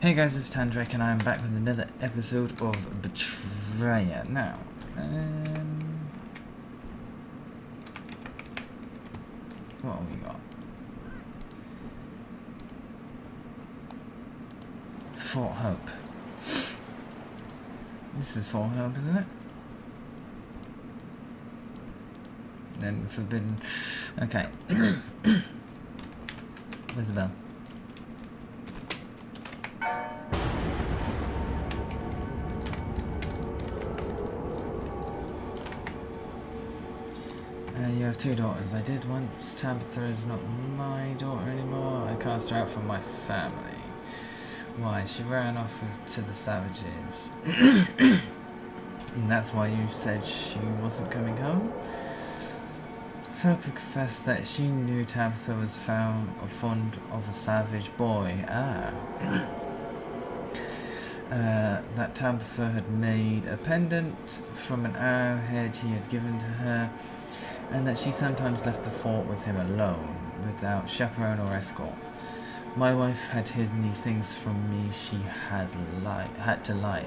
Hey guys, it's Tandrake and I'm back with another episode of Betrayer. Now, what have we got? Fort Hope. This is Fort Hope, isn't it? Then Forbidden. Okay. Where's the bell? You have two daughters. I did once. Tabitha is not my daughter anymore. I cast her out from my family. Why? She ran off to the savages. And that's why you said she wasn't coming home? Philippa confessed that she knew Tabitha was fond of a savage boy. That Tabitha had made a pendant from an arrowhead he had given to her, and that she sometimes left the fort with him alone, without chaperone or escort. My wife had hidden these things from me. She had lied to me.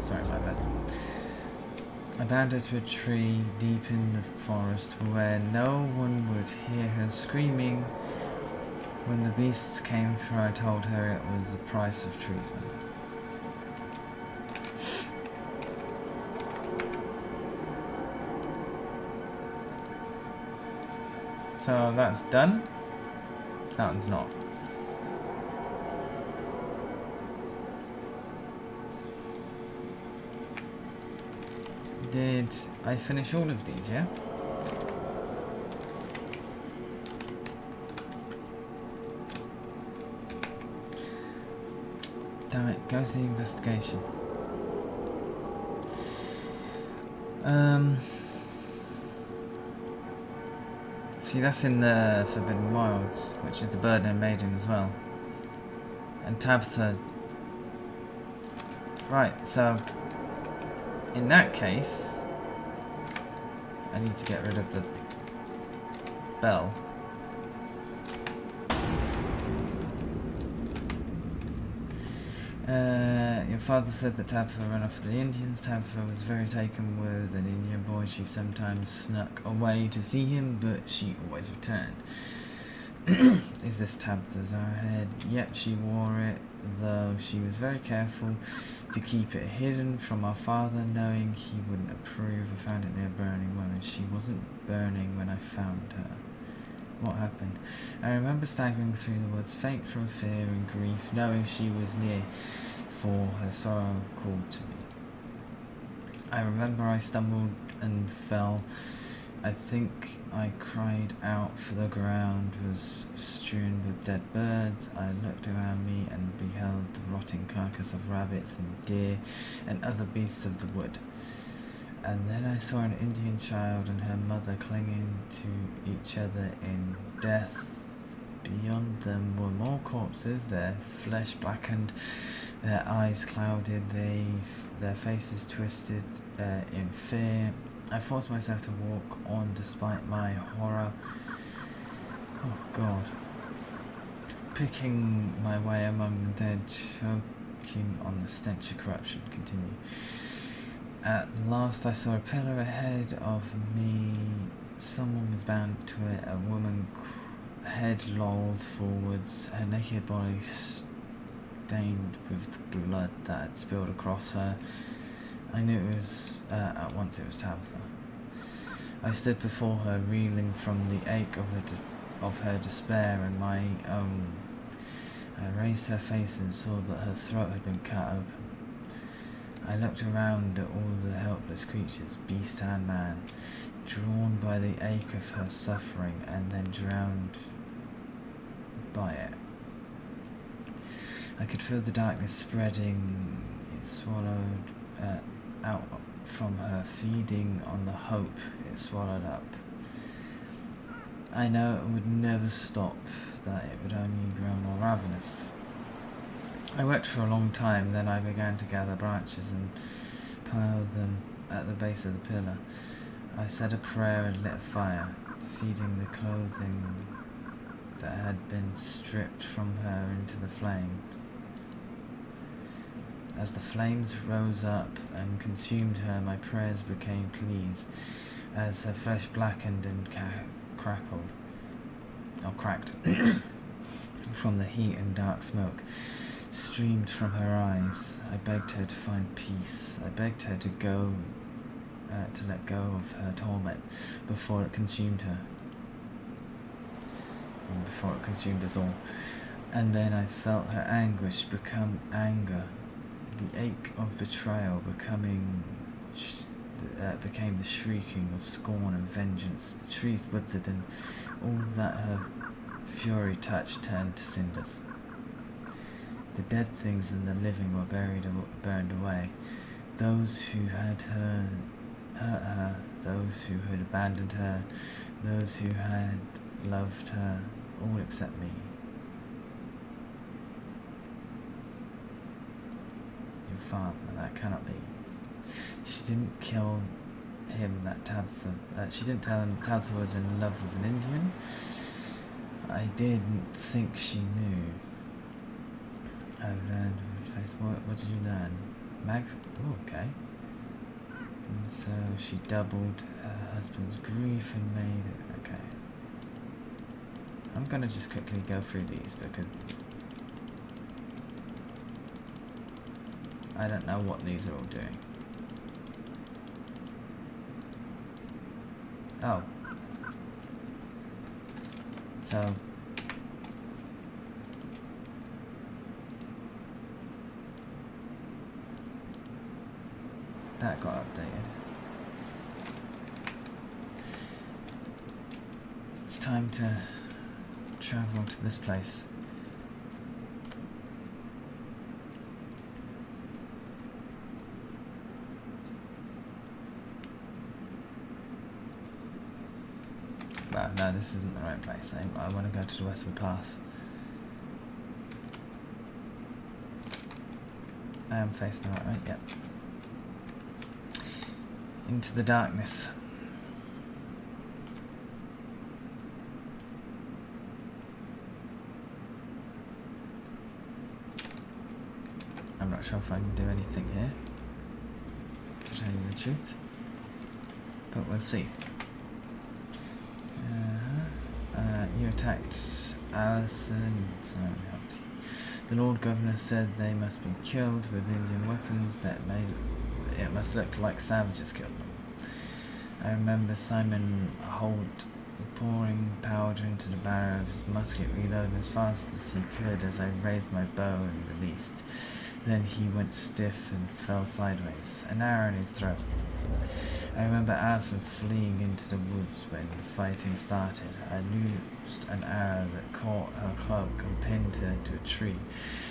Sorry, my bad. I bound her to a tree deep in the forest where no one would hear her screaming. When the beasts came for her, I told her it was the price of treason. So that's done. That one's not. Did I finish all of these, yeah? Damn it, go to the investigation. See, that's in the Forbidden Wilds, which is the Bird and Maiden as well. And Tabitha... Right, so... In that case... I need to get rid of the... bell. Your father said that Tabitha ran off to the Indians. Tabitha was very taken with an Indian boy. She sometimes snuck away to see him, but she always returned. Is this Tabitha's arrowhead? Yep, she wore it, though she was very careful to keep it hidden from our father, knowing he wouldn't approve. I found it near burning one, and she wasn't burning when I found her. What happened? I remember staggering through the woods, faint from fear and grief, knowing she was near, for her sorrow called to me. I remember I stumbled and fell. I think I cried out, for the ground was strewn with dead birds. I looked around me and beheld the rotting carcass of rabbits and deer and other beasts of the wood. And then I saw an Indian child and her mother clinging to each other in death. Beyond them were more corpses, their flesh blackened, their eyes clouded, their faces twisted in fear. I forced myself to walk on despite my horror. Oh God. Picking my way among the dead, choking on the stench of corruption. Continue. At last I saw a pillar ahead of me. Someone was bound to it. A woman, head lolled forwards, her naked body stained with the blood that had spilled across her. I knew it was, at once it was Tabitha. I stood before her, reeling from the ache of her despair and my own. I raised her face and saw that her throat had been cut open. I looked around at all the helpless creatures, beast and man, drawn by the ache of her suffering and then drowned by it. I could feel the darkness spreading. It swallowed out from her, feeding on the hope it swallowed up. I know it would never stop, that it would only grow more ravenous. I wept for a long time, then I began to gather branches and pile them at the base of the pillar. I said a prayer and lit a fire, feeding the clothing that had been stripped from her into the flame. As the flames rose up and consumed her, my prayers became pleas. As her flesh blackened and cracked from the heat and dark smoke streamed from her eyes, I begged her to find peace. I begged her to let go of her torment before it consumed her, and before it consumed us all. And then I felt her anguish become anger, the ache of betrayal became the shrieking of scorn and vengeance. The trees withered, and all that her fury touched turned to cinders. The dead things and the living were burned away. Those who had hurt her, those who had abandoned her, those who had loved her, all except me. Your father, that cannot be. She didn't kill him, that Tabitha. She didn't tell him Tabitha was in love with an Indian. I didn't think she knew. I learned face. What did you learn? Oh, okay. And so she doubled her husband's grief and made it. Okay. I'm gonna just quickly go through these because I don't know what these are all doing. Oh. So that got updated. It's time to travel to this place. Well, no, this isn't the right place. I want to go to the westward path. I am facing the right way, yep. Into the darkness. I'm not sure if I can do anything here, to tell you the truth, but we'll see. You attacked Alison. The Lord Governor said they must be killed with Indian weapons that made it must look like savages killed them. I remember Simon Holt pouring powder into the barrel of his musket, reloading as fast as he could as I raised my bow and released. Then he went stiff and fell sideways, an arrow in his throat. I remember Alison fleeing into the woods when the fighting started. I loosed an arrow that caught her cloak and pinned her to a tree.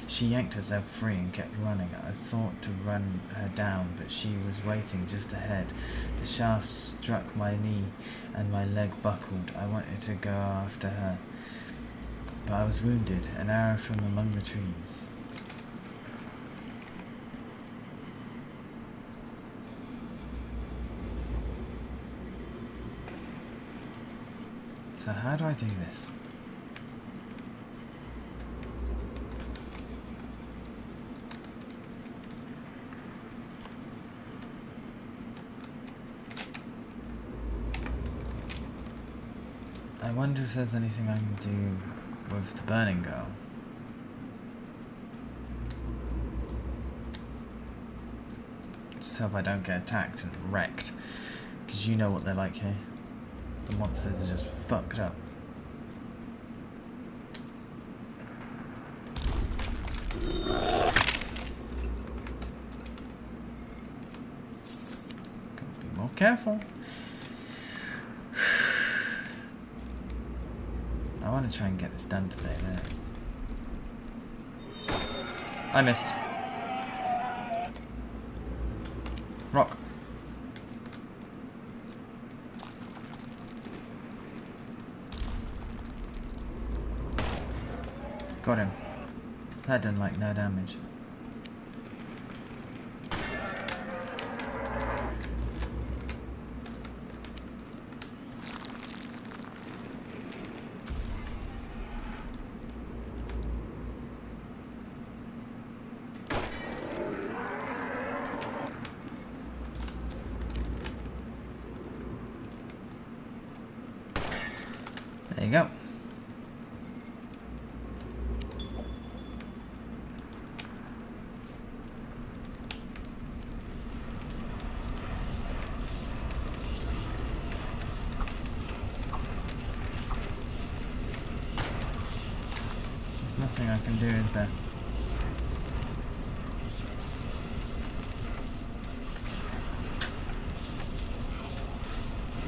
She yanked herself free and kept running. I thought to run her down, but she was waiting just ahead. The shaft struck my knee and my leg buckled. I wanted to go after her, but I was wounded, an arrow from among the trees. So how do I do this? I wonder if there's anything I can do with the burning girl. Just hope I don't get attacked and wrecked, because you know what they're like here. The monsters are just fucked up. Gotta be more careful. I want to try and get this done today. I missed. Rock. Got him. That done like no damage. you go. There's nothing I can do, is there?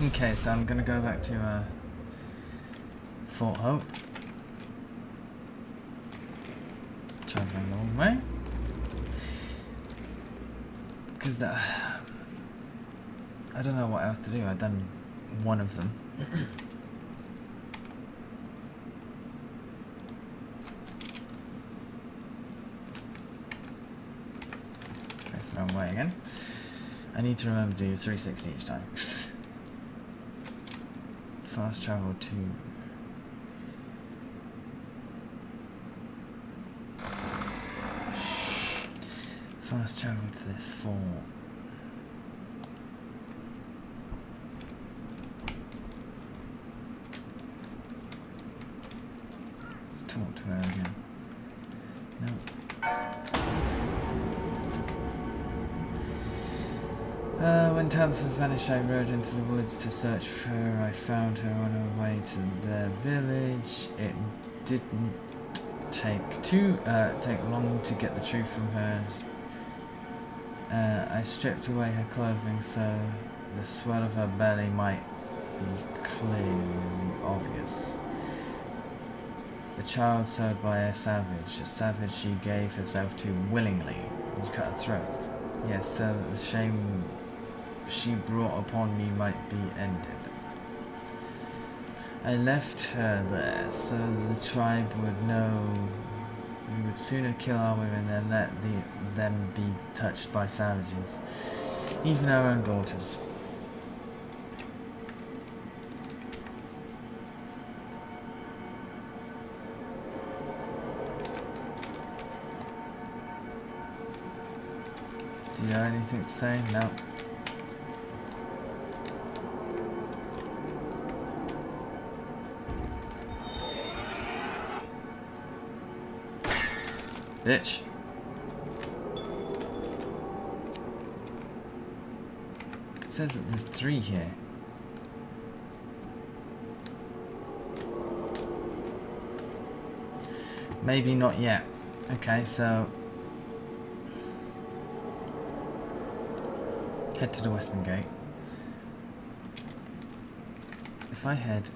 Okay, so I'm gonna go back to Fort Hope. Traveling the long way. Because I don't know what else to do. I've done one of them. Press the wrong way again. I need to remember to do 360 each time. Fast travel to... Fast travel to the fort. Let's talk to her again. No. When Tabitha vanished, I rode into the woods to search for her. I found her on her way to their village. It didn't take long to get the truth from her. I stripped away her clothing so the swell of her belly might be clearly obvious. The child sewed by a savage she gave herself to willingly and cut her throat. Yes, so that the shame she brought upon me might be ended. I left her there so the tribe would know we would sooner kill our women than let them be touched by savages, even our own daughters. Do you have anything to say? No. Bitch. It says that there's 3 here. Maybe not yet. Okay, so head to the western gate. If I head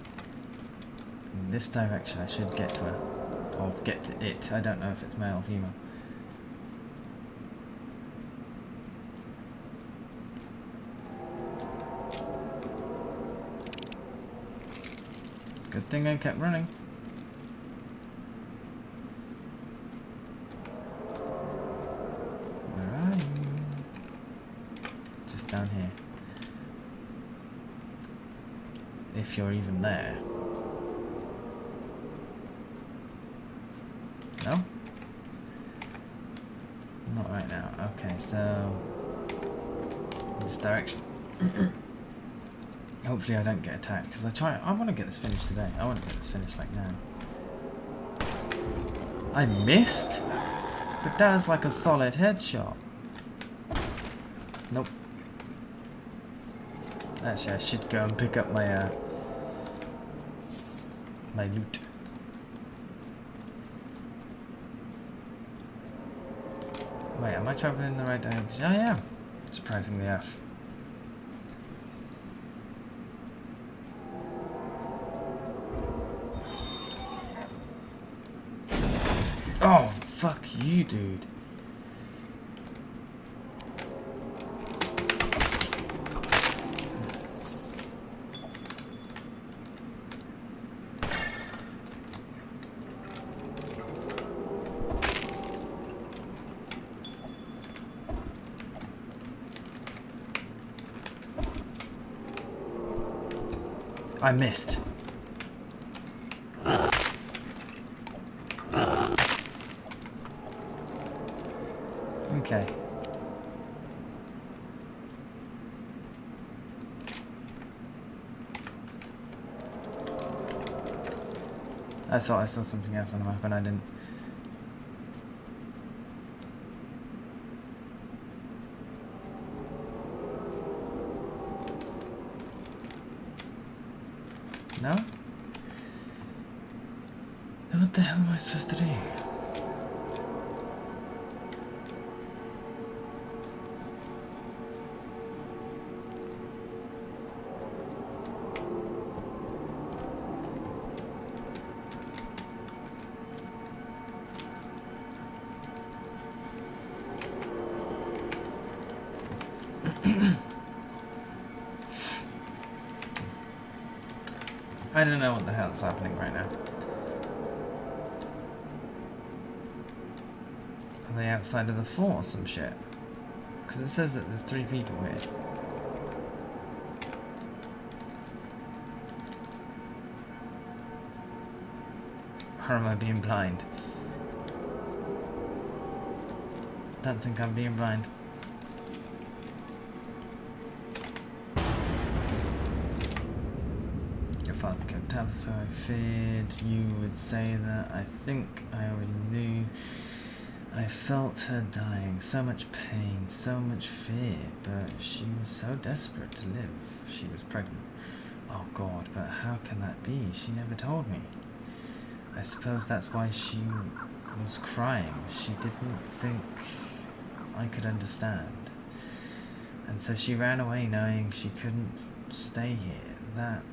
in this direction, I should get to her. Or get to it. I don't know if it's male or female. Good thing I kept running. Where are you? Just down here. If you're even there. No? Not right now. Okay, so this direction. Hopefully I don't get attacked, because I want to get this finished today. I want to get this finished like now. I missed? But that was like a solid headshot. Nope. Actually, I should go and pick up my my loot. Wait, am I traveling in the right direction? I am. Surprisingly enough. Oh, fuck you, dude. I missed. Okay. I thought I saw something else on the map and I didn't. No? Then what the hell am I supposed to do? I don't know what the hell is happening right now. Are they outside of the fort or some shit? Because it says that there's 3 people here. Or am I being blind? Don't think I'm being blind. Your father killed Tabitha. I feared you would say that. I think I already knew. I felt her dying. So much pain, so much fear. But she was so desperate to live. She was pregnant. Oh God, but how can that be? She never told me. I suppose that's why she was crying. She didn't think I could understand. And so she ran away knowing she couldn't stay here. That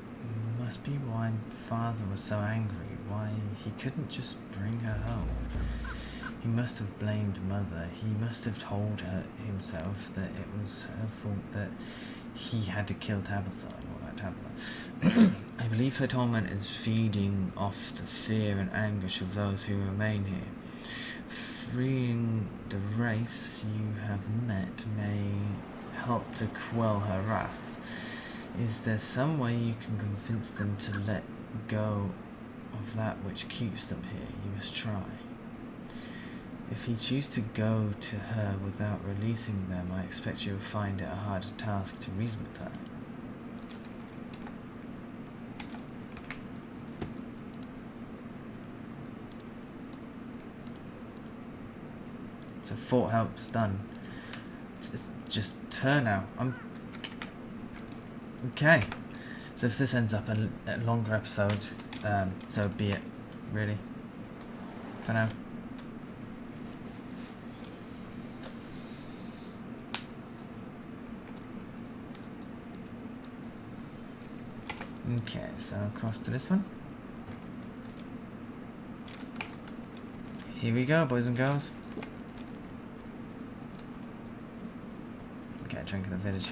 must be why Father was so angry, why he couldn't just bring her home. He must have blamed Mother. He must have told her himself that it was her fault that he had to kill Tabitha. What about Tabitha? I believe her torment is feeding off the fear and anguish of those who remain here. Freeing the wraiths you have met may help to quell her wrath. Is there some way you can convince them to let go of that which keeps them here? You must try. If you choose to go to her without releasing them, I expect you will find it a harder task to reason with her. So fort help's done. It's just her now. Okay. So if this ends up a longer episode, so be it. Really. For now. Okay, so across to this one. Here we go, boys and girls. Okay, drink in the village.